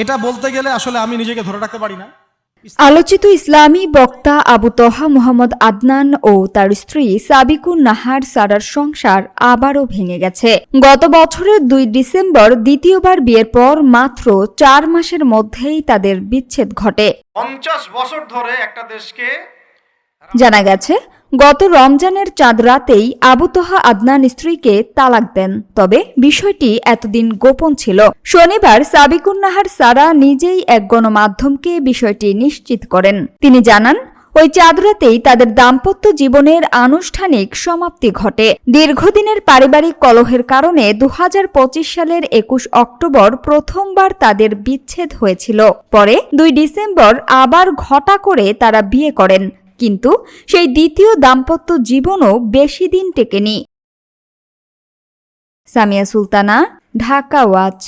এটা বলতে গেলে আসলে আমি নিজেকে ধরে রাখতে পারি না। আলোচিত ইসলামী বক্তা আবু তহা মোহাম্মদ আদনান ও তার স্ত্রী সাবিকুন নাহার সারার সংসার আবারও ভেঙে গেছে। গত বছরের 2 ডিসেম্বর দ্বিতীয়বার বিয়ের পর মাত্র 4 মাসের মধ্যেই তাদের বিচ্ছেদ ঘটে। 50 বছর ধরে একটা দেশকে জানা গেছে গত রমজানের চাঁদ রাতেই আবু তহা আদনান স্ত্রীকে তালাক দেন, তবে বিষয়টি এতদিন গোপন ছিল। শনিবার সাবিকুন নাহার সারা নিজেই এক গণমাধ্যমকে বিষয়টি নিশ্চিত করেন। তিনি জানান, ওই চাঁদ রাতেই তাদের দাম্পত্য জীবনের আনুষ্ঠানিক সমাপ্তি ঘটে। দীর্ঘদিনের পারিবারিক কলহের কারণে 2025 সালের 21 অক্টোবর প্রথমবার তাদের বিচ্ছেদ হয়েছিল। পরে 2 ডিসেম্বর আবার ঘটা করে তারা বিয়ে করেন, কিন্তু সেই দ্বিতীয় দাম্পত্য জীবনও বেশি দিন টেকেনি। সামিয়া সুলতানা, ঢাকা ওয়াচ।